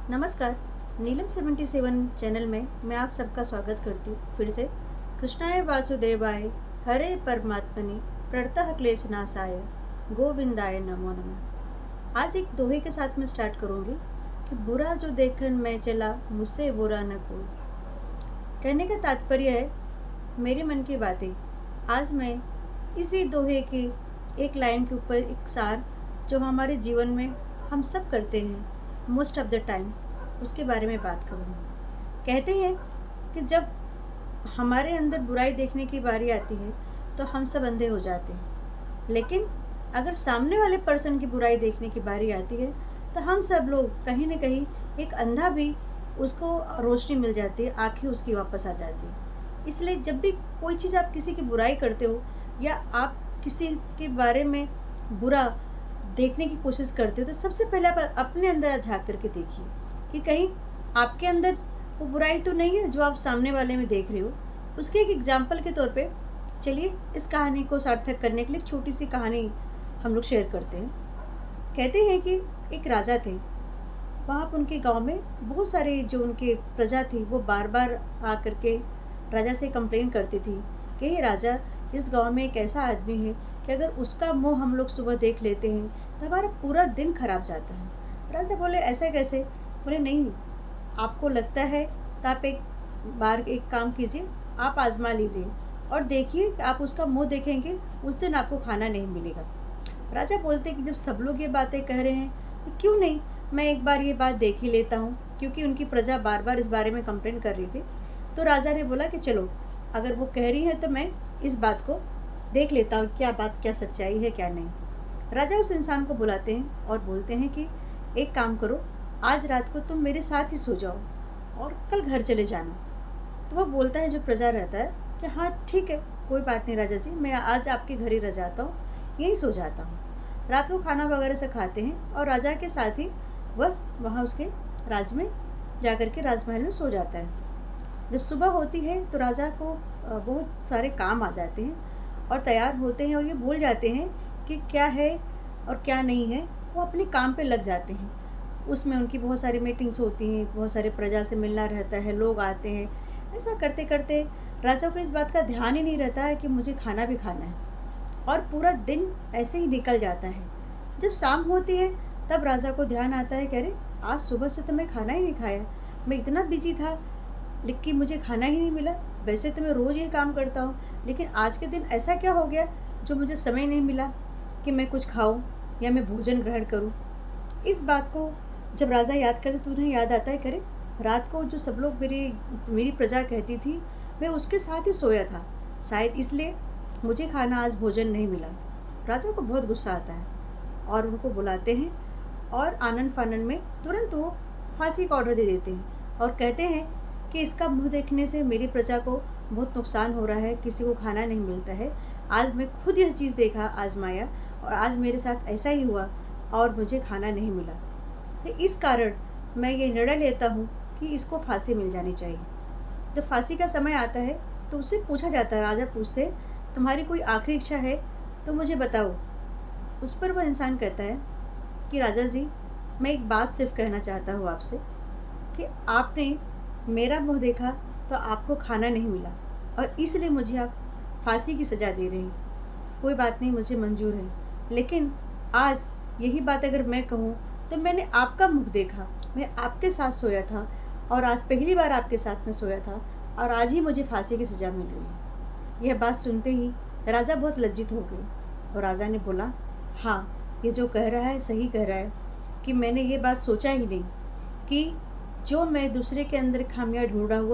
नमस्कार। नीलम 77 चैनल में मैं आप सबका स्वागत करती हूँ फिर से। कृष्णाय वासुदेवाय हरे परमात्मने प्रणतः क्लेशनाशाय गोविंदाय नमो नमः। आज एक दोहे के साथ में स्टार्ट करूँगी कि बुरा जो देखन मैं चला मुझसे बुरा न कोई। कहने का तात्पर्य है मेरे मन की बातें। आज मैं इसी दोहे की एक लाइन के ऊपर एक सार जो हमारे जीवन में हम सब करते हैं मोस्ट ऑफ द टाइम, उसके बारे में बात करूँगी। कहते हैं कि जब हमारे अंदर बुराई देखने की बारी आती है तो हम सब अंधे हो जाते हैं, लेकिन अगर सामने वाले पर्सन की बुराई देखने की बारी आती है तो हम सब लोग कहीं ना कहीं एक अंधा भी उसको रोशनी मिल जाती है, आंखें उसकी वापस आ जाती है। इसलिए जब भी कोई चीज़ आप किसी की बुराई करते हो या आप किसी के बारे में बुरा देखने की कोशिश करते हो तो सबसे पहले आप अपने अंदर झांक करके देखिए कि कहीं आपके अंदर वो बुराई तो नहीं है जो आप सामने वाले में देख रहे हो। उसके एक एग्जाम्पल के तौर पे चलिए इस कहानी को सार्थक करने के लिए छोटी सी कहानी हम लोग शेयर करते हैं। कहते हैं कि एक राजा थे। वहाँ पर उनके गांव में बहुत सारे जो उनके प्रजा थी वो बार बार आ करके राजा से कंप्लेन करती थी कि हे राजा, इस गांव में एक ऐसा आदमी है कि अगर उसका मुंह हम लोग सुबह देख लेते हैं तो हमारा पूरा दिन खराब जाता है। राजा बोले ऐसा कैसे? बोले नहीं, आपको लगता है तो आप एक बार एक काम कीजिए, आप आजमा लीजिए और देखिए कि आप उसका मुंह देखेंगे उस दिन आपको खाना नहीं मिलेगा। राजा बोलते कि जब सब लोग ये बातें कह रहे हैं तो क्यों नहीं मैं एक बार ये बात देख ही लेता हूँ, क्योंकि उनकी प्रजा बार बार इस बारे में कंप्लेन कर रही थी। तो राजा ने बोला कि चलो अगर वो कह रही है तो मैं इस बात को देख लेता हूँ, क्या बात, क्या सच्चाई है क्या नहीं। राजा उस इंसान को बुलाते हैं और बोलते हैं कि एक काम करो, आज रात को तुम मेरे साथ ही सो जाओ और कल घर चले जाना। तो वह बोलता है जो प्रजा रहता है कि हाँ ठीक है, कोई बात नहीं राजा जी, मैं आज आपके घर ही रह जाता हूँ, यहीं सो जाता हूँ। रात को खाना वगैरह से खाते हैं और राजा के साथ ही वह वहाँ उसके राज में जा कर के राजमहल में सो जाता है। जब सुबह होती है तो राजा को बहुत सारे काम आ जाते हैं और तैयार होते हैं और ये भूल जाते हैं कि क्या है और क्या नहीं है। वो अपने काम पे लग जाते हैं। उसमें उनकी बहुत सारी मीटिंग्स होती हैं, बहुत सारे प्रजा से मिलना रहता है, लोग आते हैं। ऐसा करते करते राजा को इस बात का ध्यान ही नहीं रहता है कि मुझे खाना भी खाना है और पूरा दिन ऐसे ही निकल जाता है। जब शाम होती है तब राजा को ध्यान आता है कि अरे आज सुबह से तो मैं खाना ही नहीं खाया, मैं इतना बिजी था लेकिन मुझे खाना ही नहीं मिला। वैसे तो मैं रोज़ ये काम करता हूँ, लेकिन आज के दिन ऐसा क्या हो गया जो मुझे समय नहीं मिला कि मैं कुछ खाऊं या मैं भोजन ग्रहण करूं। इस बात को जब राजा याद करते तो उन्हें याद आता है, करे रात को जो सब लोग मेरी प्रजा कहती थी मैं उसके साथ ही सोया था, शायद इसलिए मुझे खाना आज भोजन नहीं मिला। राजा को बहुत गुस्सा आता है और उनको बुलाते हैं और आनन फानन में तुरंत वो फांसी का ऑर्डर दे देते हैं और कहते हैं कि इसका मुंह देखने से मेरी प्रजा को बहुत नुकसान हो रहा है, किसी को खाना नहीं मिलता है। आज मैं खुद यह चीज़ देखा, आजमाया और आज मेरे साथ ऐसा ही हुआ और मुझे खाना नहीं मिला। तो इस कारण मैं ये निर्णय लेता हूँ कि इसको फांसी मिल जानी चाहिए। जब फांसी का समय आता है तो उससे पूछा जाता है, राजा पूछते हैं तुम्हारी कोई आखिरी इच्छा है तो मुझे बताओ। उस पर वह इंसान कहता है कि राजा जी, मैं एक बात सिर्फ कहना चाहता हूँ आपसे कि आपने मेरा मुंह देखा तो आपको खाना नहीं मिला और इसलिए मुझे आप फांसी की सज़ा दे रहे हैं। कोई बात नहीं, मुझे मंजूर है, लेकिन आज यही बात अगर मैं कहूँ तो मैंने आपका मुख देखा, मैं आपके साथ सोया था और आज पहली बार आपके साथ में सोया था और आज ही मुझे फांसी की सज़ा मिल रही है। यह बात सुनते ही राजा बहुत लज्जित हो गए और राजा ने बोला, हाँ ये जो कह रहा है सही कह रहा है कि मैंने ये बात सोचा ही नहीं कि जो मैं दूसरे के अंदर खामियां ढूंढ रहा हूँ वो